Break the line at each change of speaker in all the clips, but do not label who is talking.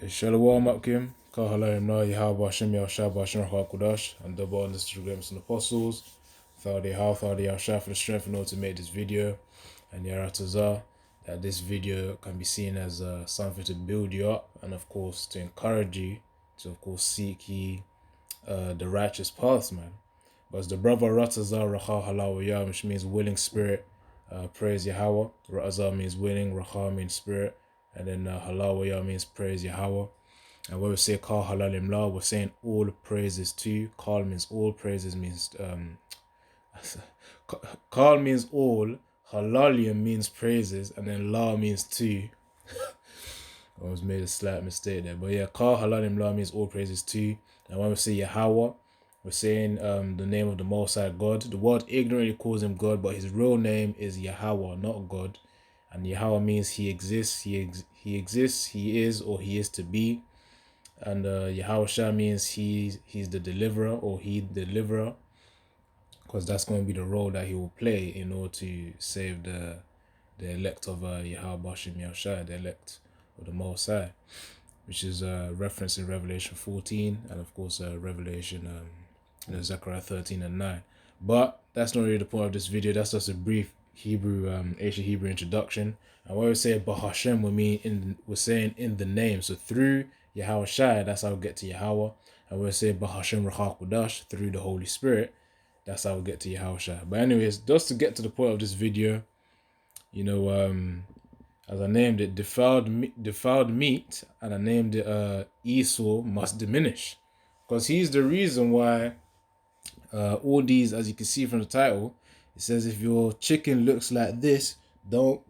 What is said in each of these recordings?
Shalom Akim, Kahalayim Na Yahaba Shem Yahshaba Shem Hakudash, and double on the Instagrams and Apostles. Thought how thought Yahshua for the strength in order to make this video, and Yaratazah, that this video can be seen as something to build you up, and of course to encourage you to of course seek ye the righteous paths, man. But as the brother Ratazah Racha Halawiyah, which means willing spirit, praise Yahweh. Ratazah means willing, Racha means spirit. And then halawiyah means praise Yahweh. And when we say Kal Halalim La, we're saying all praises to you. Kal means all, praises means Kal means all, Halalim means praises, and then La means to. I almost made a slight mistake there. But yeah, Kal Halalim La means all praises to you. And when we say Yahweh, we're saying the name of the Most High God. The world ignorantly calls him God, but his real name is Yahweh, not God. And Yahweh means he exists, he exists, he is, or he is to be. And Yahweh Shah means he's the deliverer, or he deliverer, because that's going to be the role that he will play in order to save the elect of Yahweh Bashim Yahushua, the elect of the Most High, which is referenced in Revelation 14, and of course Revelation Zechariah 13 and 9. But that's not really the point of this video. That's just a brief ancient Hebrew introduction. And when we say Bahashem, we're saying in the name. So through Yahweh Shai, that's how we get to Yahweh. And when we say Bahashem Ruach Kodash, through the Holy Spirit, that's how we get to Yahweh Shai. But anyways, just to get to the point of this video, you know, as I named it, defiled meat, and I named it Esau must diminish, because he's the reason why all these, as you can see from the title, it says if your chicken looks like this, don't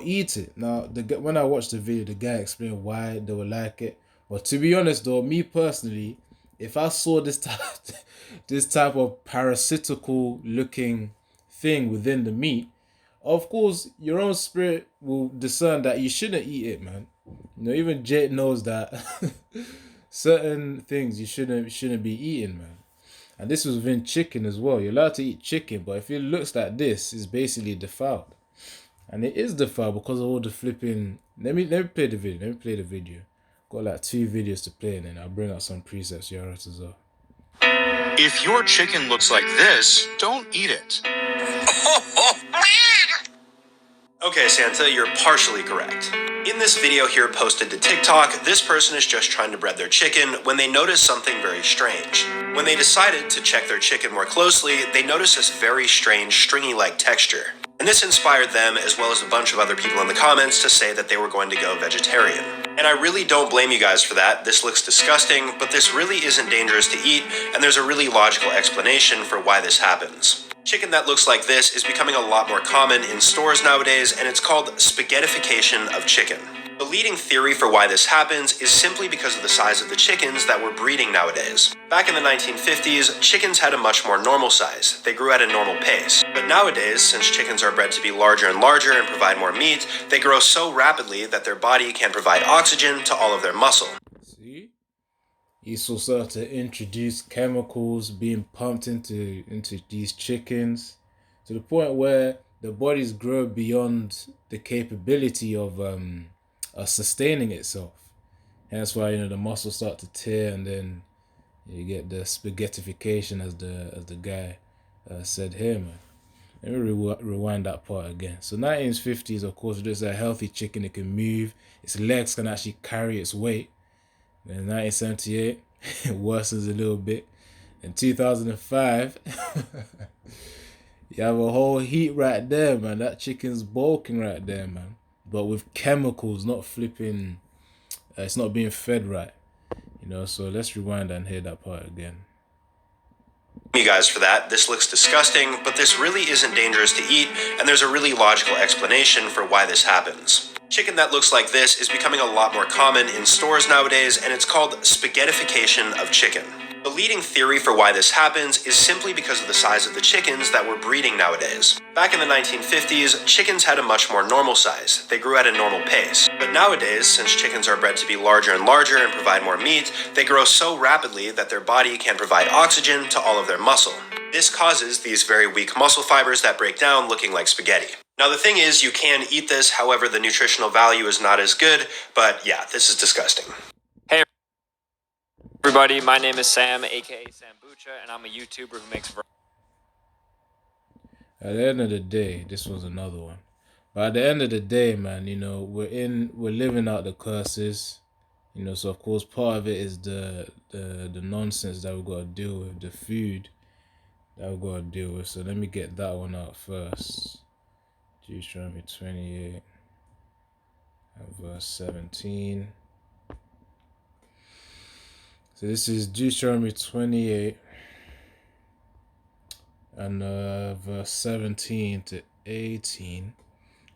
eat it. Now, when I watched the video, the guy explained why they would like it. But to be honest, though, me personally, if I saw this type of parasitical looking thing within the meat, of course, your own spirit will discern that you shouldn't eat it, man. You know, even Jake knows that certain things you shouldn't be eating, man. And this was within chicken as well. You're allowed to eat chicken, but if it looks like this, it's basically defiled. And it is defiled because of all the flipping. Let me play the video. Got like 2 videos to play, and then I'll bring out some presets here as well.
If your chicken looks like this, don't eat it. Okay, Santa, you're partially correct. In this video here posted to TikTok, this person is just trying to bread their chicken when they noticed something very strange. When they decided to check their chicken more closely, they noticed this very strange stringy-like texture. And this inspired them, as well as a bunch of other people in the comments, to say that they were going to go vegetarian. And I really don't blame you guys for that. This looks disgusting, but this really isn't dangerous to eat, and there's a really logical explanation for why this happens. Chicken that looks like this is becoming a lot more common in stores nowadays, and it's called spaghettification of chicken. The leading theory for why this happens is simply because of the size of the chickens that we're breeding nowadays. Back in the 1950s, chickens had a much more normal size. They grew at a normal pace. But nowadays, since chickens are bred to be larger and larger and provide more meat, they grow so rapidly that their body can't provide oxygen to all of their muscle.
See? Esau started to introduce chemicals being pumped into these chickens to the point where the bodies grow beyond the capability of sustaining itself. And that's why, you know, the muscles start to tear, and then you get the spaghettification, as the guy said here, man. Let me rewind that part again. So 1950s, of course, there's a healthy chicken. It can move. Its legs can actually carry its weight. Then 1978, it worsens a little bit. In 2005, you have a whole heat right there, man. That chicken's bulking right there, man. But with chemicals, not flipping, it's not being fed right. You know, so let's rewind and hear that part again.
You guys for that. This looks disgusting, but this really isn't dangerous to eat, and there's a really logical explanation for why this happens. Chicken that looks like this is becoming a lot more common in stores nowadays, and it's called spaghettification of chicken. The leading theory for why this happens is simply because of the size of the chickens that we're breeding nowadays. Back in the 1950s, chickens had a much more normal size. They grew at a normal pace. But nowadays, since chickens are bred to be larger and larger and provide more meat, they grow so rapidly that their body can't provide oxygen to all of their muscle. This causes these very weak muscle fibers that break down looking like spaghetti. Now, the thing is, you can eat this, however, the nutritional value is not as good, but yeah, this is disgusting.
Hey everybody, my name is Sam, aka Sambucha, and I'm a YouTuber who makes.
At the end of the day, this was another one. But at the end of the day, man, we're living out the curses. So of course part of it is the nonsense that we've got to deal with, the food that we've got to deal with. So let me get that one out first. Deuteronomy 28 and verse 17. So this is Deuteronomy 28 and verse 17 to 18.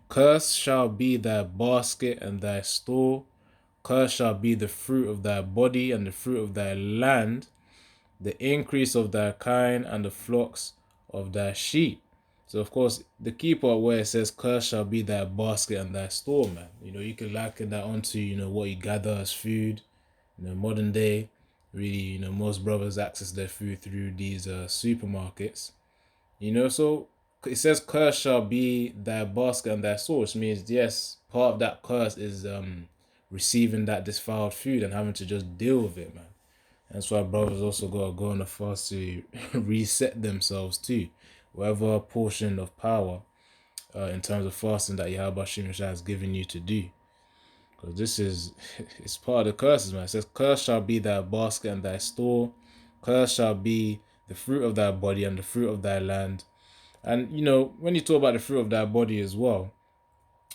Cursed shall be thy basket and thy store. Cursed shall be the fruit of thy body and the fruit of thy land, the increase of thy kind and the flocks of thy sheep. So of course, the key part where it says, cursed shall be thy basket and thy store, man. You can liken that onto, what you gather as food. Modern day, really, most brothers access their food through these supermarkets. So it says, curse shall be thy basket and thy store, which means, yes, part of that curse is receiving that defiled food and having to just deal with it, man. That's why brothers also got to go on a fast to reset themselves too. Whatever portion of power in terms of fasting that Yahweh Shimon has given you to do. Because this is, it's part of the curses, man. It says, cursed shall be thy basket and thy store. Cursed shall be the fruit of thy body and the fruit of thy land. And, when you talk about the fruit of thy body as well,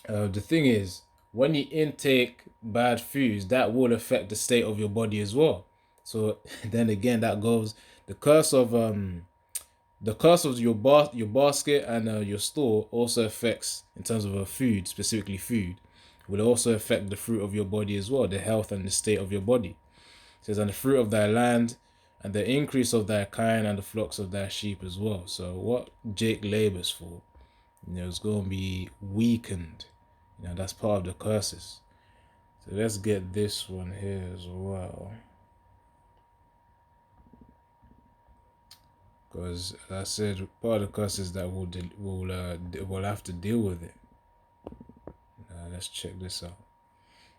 the thing is, when you intake bad foods, that will affect the state of your body as well. So then again, that goes the curse of your basket and your store also affects, in terms of a food, specifically food, will also affect the fruit of your body as well, the health and the state of your body. It says, and the fruit of thy land, and the increase of thy kind, and the flocks of thy sheep as well. So what Jake labors for, it's going to be weakened. That's part of the curses. So let's get this one here as well. Because as I said, part of the curses that we'll have to deal with it. Let's check this out.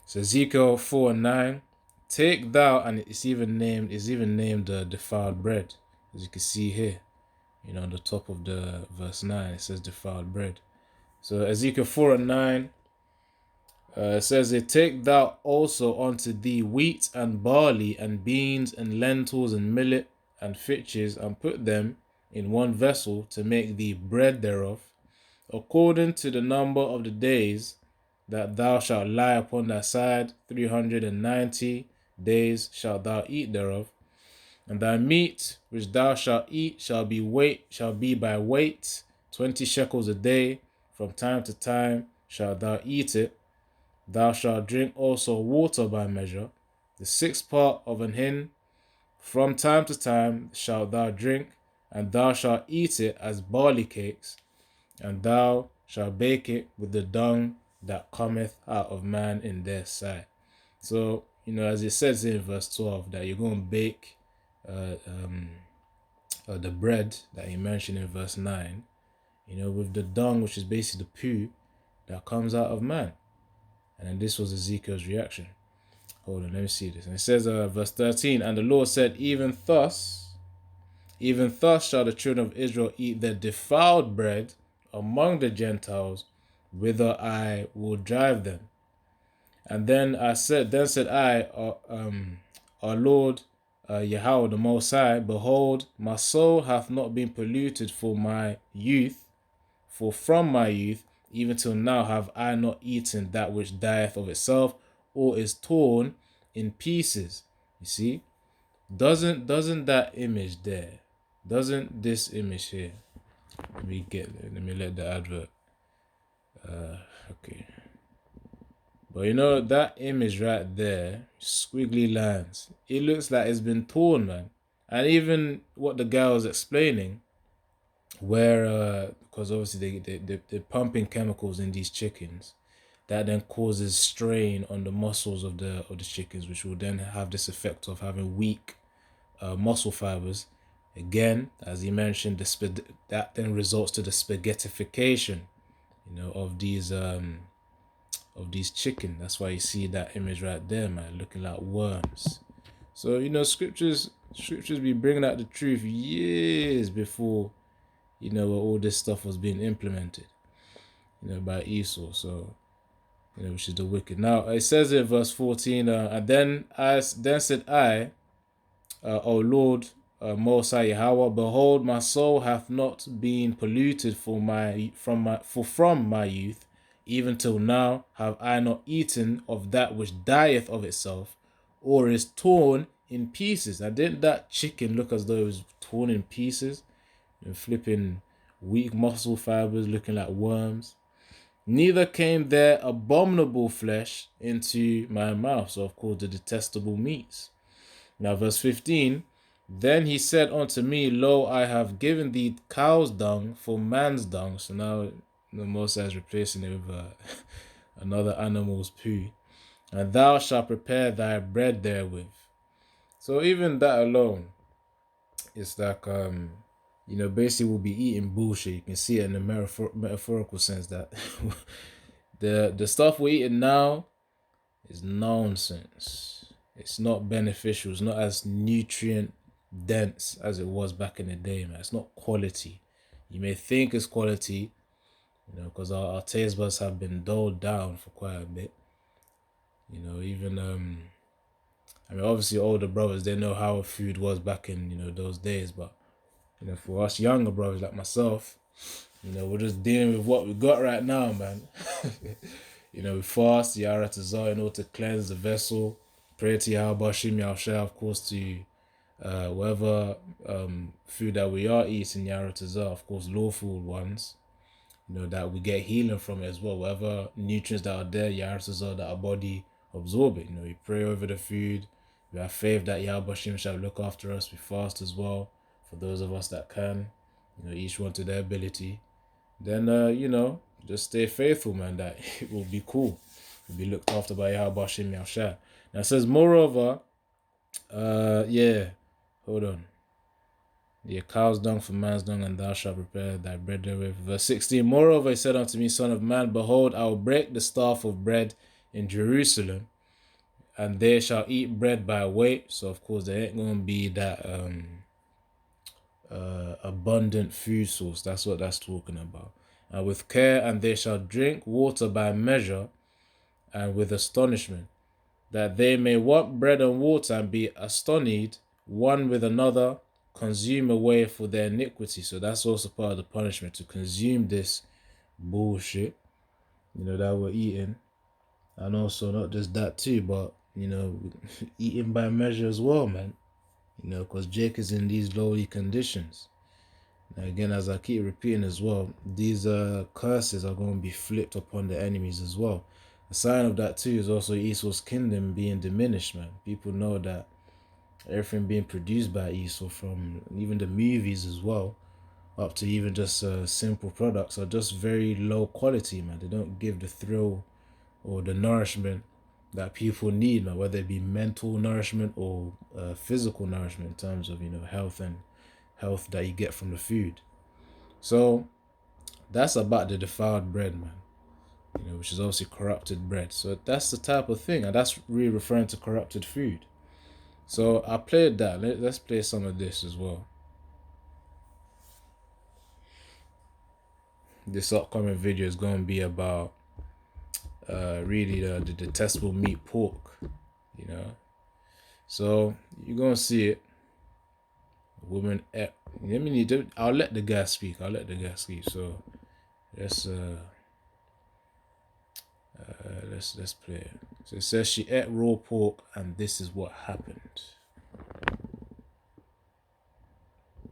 So Ezekiel 4:9, take thou, and it's even named defiled bread, as you can see here. On the top of the verse 9, it says defiled bread. So Ezekiel 4:9. It says, take thou also unto thee wheat and barley and beans and lentils and millet and fitches, and put them in one vessel to make thee bread thereof, according to the number of the days that thou shalt lie upon thy side. 390 days shalt thou eat thereof. And thy meat which thou shalt eat shall be by weight, 20 shekels a day. From time to time shalt thou eat it. Thou shalt drink also water by measure, the sixth part of an hin. From time to time shalt thou drink, and thou shalt eat it as barley cakes, and thou shalt bake it with the dung that cometh out of man in their sight. So, as it says in verse 12, that you're going to bake the bread that he mentioned in verse 9, with the dung, which is basically the poo that comes out of man. And then this was Ezekiel's reaction. Hold on, let me see this. And it says, verse 13, and the Lord said, even thus shall the children of Israel eat the defiled bread among the Gentiles, whither I will drive them. And then said I, our Lord Yahweh the Most High, behold, my soul hath not been polluted for my youth, for from my youth even till now have I not eaten that which dieth of itself, or is torn in pieces. You see, doesn't that image there, doesn't this image here, let me let the advert, okay, but that image right there, squiggly lines, it looks like it's been torn, man. And even what the guy was explaining, where because obviously they're pumping chemicals in these chickens that then causes strain on the muscles of the chickens, which will then have this effect of having weak muscle fibers. Again, as he mentioned, that then results to the spaghettification, of these chicken. That's why you see that image right there, man, looking like worms. So scriptures be bringing out the truth years before all this stuff was being implemented, by Esau. So which is the wicked. Now it says in verse 14, and then said I, O Lord, Most High Yahweh, behold, my soul hath not been polluted from my youth, even till now have I not eaten of that which dieth of itself, or is torn in pieces. Now didn't that chicken look as though it was torn in pieces, flipping weak muscle fibers looking like worms? Neither came there abominable flesh into my mouth. So of course the detestable meats. Now verse 15, then he said unto me, Lo, I have given thee cow's dung for man's dung. So now the Most High is replacing it with another animal's poo. And thou shalt prepare thy bread therewith. So even that alone, it's like, basically we'll be eating bullshit. You can see it in the metaphorical sense that the stuff we're eating now is nonsense. It's not beneficial. It's not as nutrient dense as it was back in the day, man. It's not quality. You may think it's quality, because our taste buds have been dulled down for quite a bit. Even obviously older brothers, they know how food was back in those days, but for us younger brothers like myself, we're just dealing with what we got right now, man. We fast, Yara Tazar, in order to cleanse the vessel. Pray to Yahweh Shim Yahushua, of course, to whatever food that we are eating, Yara Tazar, of course, lawful ones, that we get healing from it as well. Whatever nutrients that are there, Yara Tazar, that our body absorb it. We pray over the food. We have faith that Yahweh Shim shall look after us. We fast as well, for those of us that can, each one to their ability. Then, just stay faithful, man, that it will be cool. We'll be looked after by Yahweh Shem Yahushua. Now it says, moreover, hold on. Cow's dung for man's dung, and thou shalt prepare thy bread therewith. Verse 16, moreover, he said unto me, Son of man, behold, I will break the staff of bread in Jerusalem, and they shall eat bread by weight. So, of course, there ain't going to be that abundant food source. That's what that's talking about. And with care, and they shall drink water by measure, and with astonishment, that they may want bread and water, and be astonished one with another, consume away for their iniquity. So that's also part of the punishment, to consume this bullshit, that we're eating. And also not just that too, but, eating by measure as well, man. Because Jake is in these lowly conditions. Now again, as I keep repeating as well, these curses are going to be flipped upon the enemies as well. A sign of that too is also Esau's kingdom being diminished, man. People know that everything being produced by Esau, from even the movies as well, up to even just simple products, are just very low quality, man. They don't give the thrill or the nourishment that people need, man, whether it be mental nourishment or physical nourishment in terms of health that you get from the food. So that's about the defiled bread, man, which is obviously corrupted bread. So that's the type of thing, and that's really referring to corrupted food. So I played that. Let's play some of this as well. This upcoming video is going to be about really the detestable meat pork, so you're going to see it. Woman, I'll let the guy speak. So let's play it. So it says she ate raw pork, and this is what happened.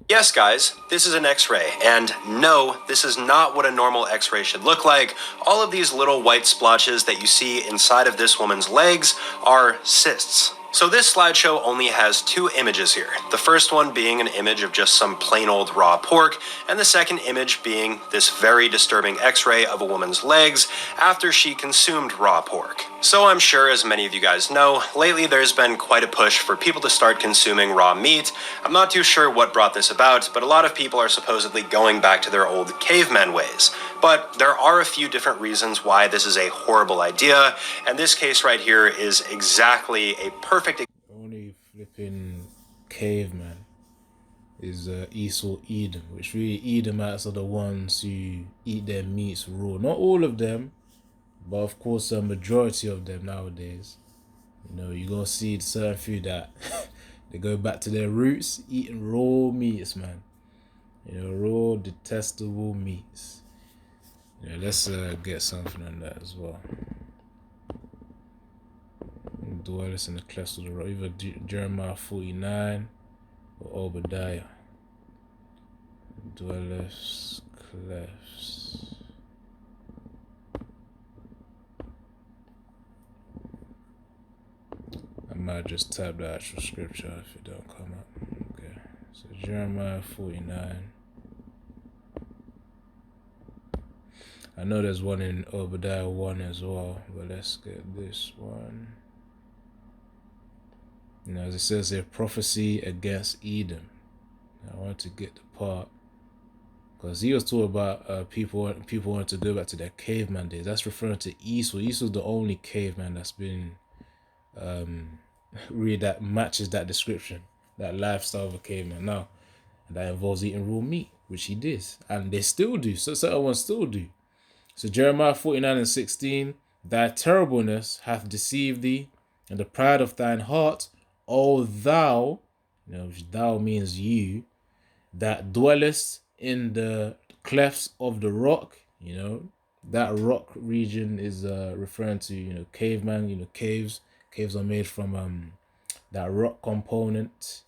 Yes, guys, this is an X-ray, and no, this is not what a normal X-ray should look like. All of these little white splotches that you see inside of this woman's legs are cysts. So this slideshow only has two images here. The first one being an image of just some plain old raw pork, and the second image being this very disturbing X-ray of a woman's legs after she consumed raw pork. So I'm sure, as many of you guys know, lately there's been quite a push for people to start consuming raw meat. I'm not too sure what brought this about, but a lot of people are supposedly going back to their old caveman ways. But there are a few different reasons why this is a horrible idea, and this case right here is exactly a perfect
Only flipping caveman is Esau, Edom, which really Edomites are the ones who eat their meats raw. Not all of them, but of course a majority of them nowadays. You know, you gonna see certain food that they go back to their roots, eating raw meats, man. You know, raw, detestable meats. Yeah, let's get something on that as well. Dwellers in the clefts of the rock, either Jeremiah 49 or Obadiah. Dwellers, clefts. I might just type the actual scripture if it don't come up. Okay, so Jeremiah 49. I know there's one in Obadiah 1 as well, but let's get this one. You know, as it says here, prophecy against Edom. I want to get the part because he was talking about people wanting to go back to their caveman days. That's referring to Esau. Esau's the only caveman that's been really that matches that description, that lifestyle of a caveman. Now, that involves eating raw meat, which he did, and they still do. So certain ones still do. So Jeremiah 49:16, thy terribleness hath deceived thee, and the pride of thine heart, O thou, you know, which thou means you, that dwellest in the clefts of the rock, you know, that rock region is referring to, you know, caveman, you know, caves. Caves are made from that rock component.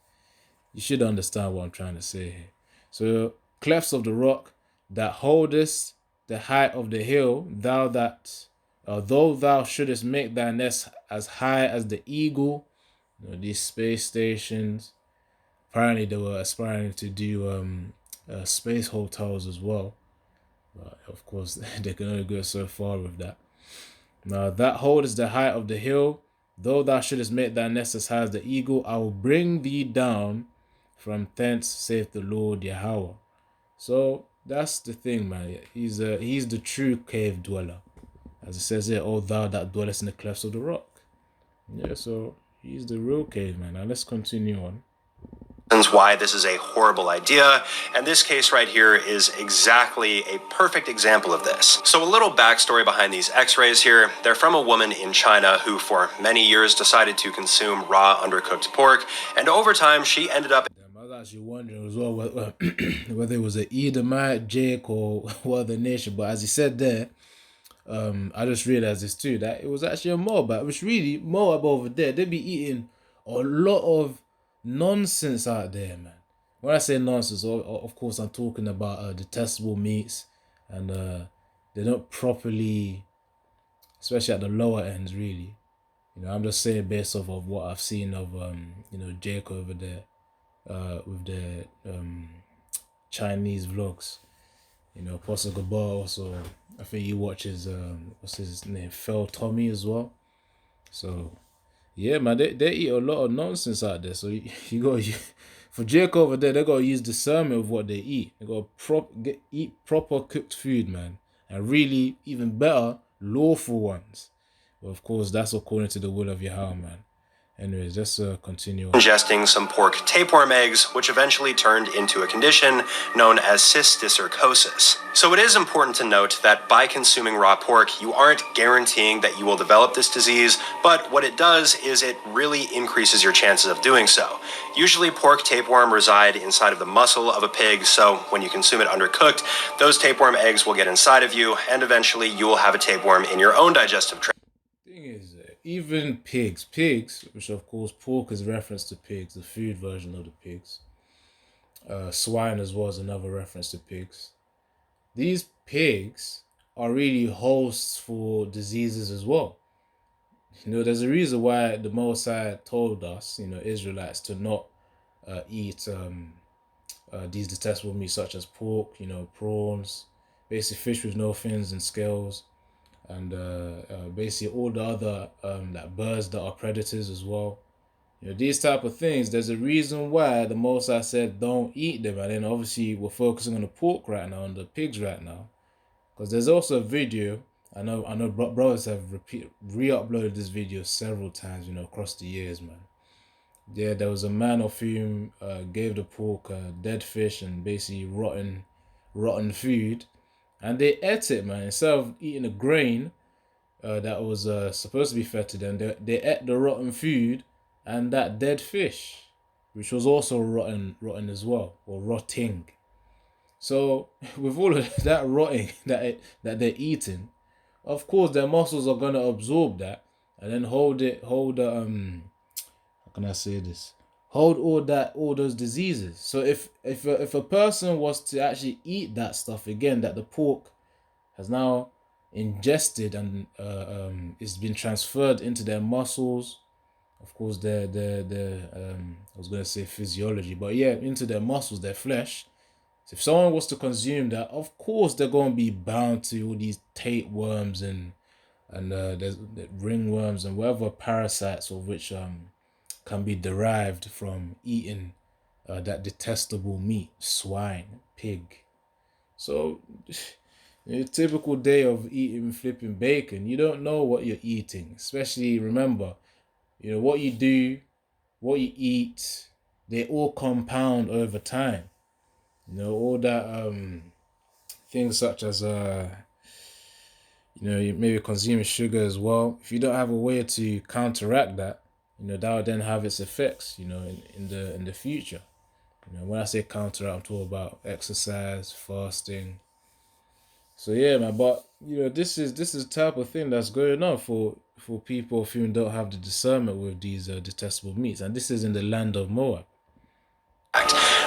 You should understand what I'm trying to say here. So, clefts of the rock that holdest the height of the hill, thou that, though thou shouldest make thy nest as high as the eagle, you know, these space stations. Apparently, they were aspiring to do space hotels as well. But of course, they can only go so far with that. Now, that holdest the height of the hill, though thou shouldest make thy nest as high as the eagle, I will bring thee down from thence, saith the Lord Yahweh. So that's the thing, man. He's the true cave dweller. As it says here, O thou that dwellest in the clefts of the rock. Yeah, so he's the real caveman. Now let's continue on.
Why this is a horrible idea, and this case right here is exactly a perfect example of this. So a little backstory behind these x-rays here. They're from a woman in China who for many years decided to consume raw undercooked pork, and over time she ended up
I was actually wondering as well whether it was an Edomite, Jake, or what other nation. But as he said there, I just realized this too, that it was actually a Moabite. Which really, Moab over there, they be eating a lot of nonsense out there, man. When I say nonsense, of course I'm talking about detestable meats, and they're not properly, especially at the lower ends, really. You know, I'm just saying based off of what I've seen of you know, Jake over there, with the Chinese vlogs. You know, Apostle Gabar also, I think he watches what's his name, Fel Tommy as well. So yeah, man, they eat a lot of nonsense out there. So you got for Jake over there, they gotta use discernment of what they eat. They gotta eat proper cooked food, man, and really even better lawful ones. But of course, that's according to the will of Yahweh, man. Anyways, let's continue on.
ingesting some pork tapeworm eggs, which eventually turned into a condition known as cysticercosis. So it is important to note that by consuming raw pork, you aren't guaranteeing that you will develop this disease, but what it does is it really increases your chances of doing so. Usually pork tapeworm reside inside of the muscle of a pig, so when you consume it undercooked, those tapeworm eggs will get inside of you, and eventually you will have a tapeworm in your own digestive tract.
Thing is, even pigs, which of course pork is reference to pigs, the food version of the pigs. Swine as well is another reference to pigs. These pigs are really hosts for diseases as well. You know, there's a reason why the Mosai told us, you know, Israelites, to not eat these detestable meats such as pork, you know, prawns, basically fish with no fins and scales. and basically all the other like birds that are predators as well. These type of things, there's a reason why the Most High said don't eat them. And then obviously we're focusing on the pork right now, on the pigs right now. Because there's also a video, I know brothers have re-uploaded this video several times, across the years, man. Yeah, there was a man of whom gave the pork dead fish and basically rotten food. And they ate it, man. Instead of eating the grain that was supposed to be fed to them, they ate the rotten food and that dead fish, which was also rotten as well, or rotting. So with all of that rotting that they're eating, of course their muscles are gonna absorb that and then how can I say this? Hold all those diseases. So if a person was to actually eat that stuff again, that the pork has now ingested and it's been transferred into their muscles. Of course, their I was gonna say physiology, but yeah, into their muscles, their flesh. So if someone was to consume that, of course they're gonna be bound to all these tapeworms and there's ringworms and whatever parasites of which can be derived from eating that detestable meat, swine, pig. So, a typical day of eating flipping bacon, you don't know what you're eating. Especially remember, what you do, what you eat, they all compound over time. All that things such as you maybe consuming sugar as well. If you don't have a way to counteract that, that will then have its effects, in the future. When I say counteract, I'm talking about exercise, fasting. So yeah, man. But this is the type of thing that's going on for people who don't have the discernment with these detestable meats, and this is in the land of Moab.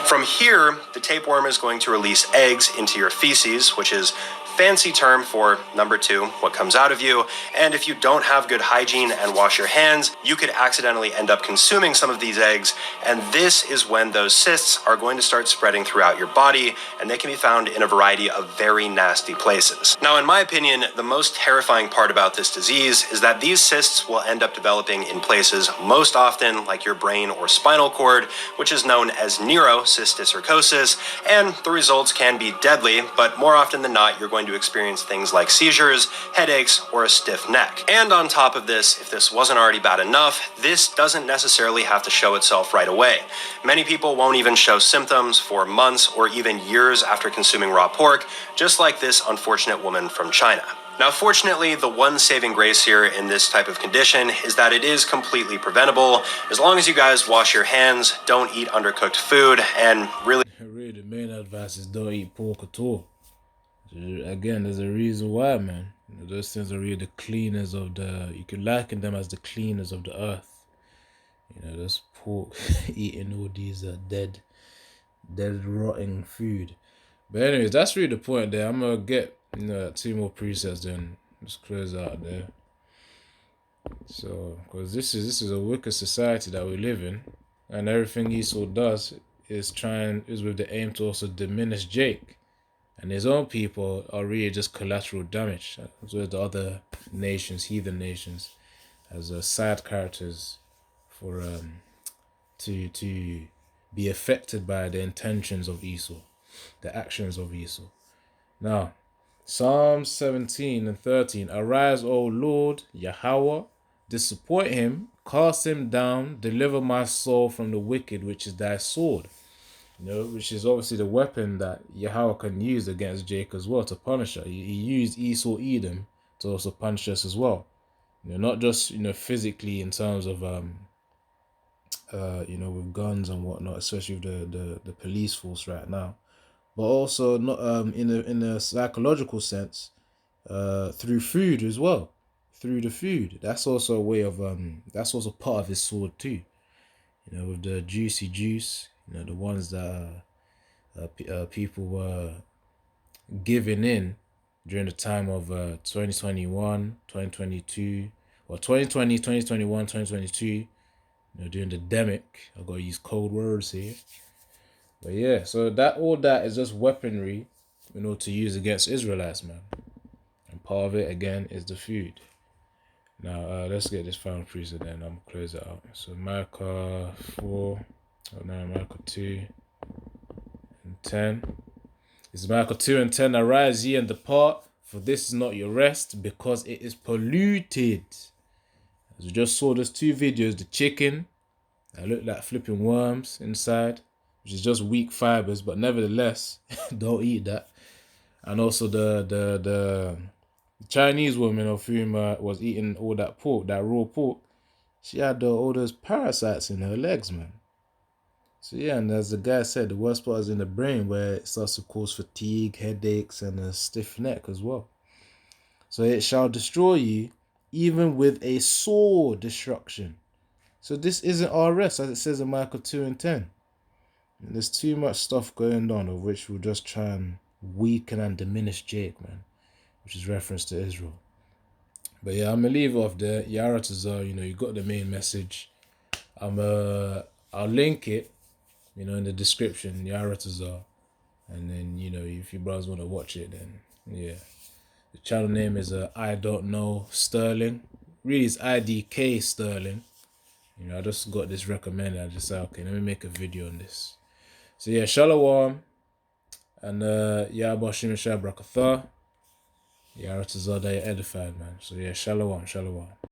From here, the tapeworm is going to release eggs into your feces, which is fancy term for number two, what comes out of you. And if you don't have good hygiene and wash your hands, you could accidentally end up consuming some of these eggs. And this is when those cysts are going to start spreading throughout your body, and they can be found in a variety of very nasty places. Now, in my opinion, the most terrifying part about this disease is that these cysts will end up developing in places most often like your brain or spinal cord, which is known as neurocysticercosis, and the results can be deadly, but more often than not, you're going to experience things like seizures, headaches, or a stiff neck. And on top of this, if this wasn't already bad enough, this doesn't necessarily have to show itself right away. Many people won't even show symptoms for months or even years after consuming raw pork, just like this unfortunate woman from China. Now, fortunately, the one saving grace here in this type of condition is that it is completely preventable as long as you guys wash your hands, don't eat undercooked food, and really
The main advice is don't eat pork at all. Again, there's a reason why, man. Those things are really the cleaners of you can liken them as the cleaners of the earth. Those pork eating all these dead, rotting food. But anyways, that's really the point there. I'm gonna get two more presets, then just close out there. So, because this is a wicked society that we live in, and everything Esau does is with the aim to also diminish Jake, and his own people are really just collateral damage. As well as the other nations, heathen nations, as side characters for to be affected by the intentions of Esau, the actions of Esau. Now, Psalm 17 and 13. Arise, O Lord, Yahweh, disappoint him, cast him down, deliver my soul from the wicked, which is thy sword. Which is obviously the weapon that Yahweh can use against Jake as well to punish her. He used Esau Edom to also punish us as well. Not just physically in terms of with guns and whatnot, especially with the police force right now, but also not in a psychological sense, through food as well. Through the food, that's also a way of that's also part of his sword too. With the juicy juice, the ones that people were giving in during the time of 2021, 2022, or 2020, 2021, 2022. During the demic, I gotta use code words here. But yeah, so all that is just weaponry, to use against Israelites, man. And part of it again is the food. Now let's get this final piece and then I'm gonna close it out. So Micah 4, now Micah 2 and 10. It's Micah 2 and 10. Arise ye and depart, for this is not your rest, because it is polluted. As we just saw, there's 2 videos. The chicken that look like flipping worms inside, which is just weak fibers, but nevertheless, don't eat that. And also the Chinese woman of whom was eating all that pork, that raw pork. She had all those parasites in her legs, man. So yeah, and as the guy said, the worst part is in the brain, where it starts to cause fatigue, headaches, and a stiff neck as well. So it shall destroy you, even with a sore destruction. So this isn't our rest, as it says in Micah 2 and 10. And there's too much stuff going on, of which we'll just try and weaken and diminish Jake, man, which is reference to Israel. But yeah, I'm gonna leave it off there. Yaratazar, you got the main message. I'll link it, in the description, Yaratazar. And then, if you brothers want to watch it, then yeah. The channel name is I Don't Know Sterling. Really, it's IDK Sterling. I just got this recommended. I just said, okay, let me make a video on this. So yeah, Shalom. And Yabashim Shabrakatha. Yaratazar, you're edified, man. So yeah, Shalom.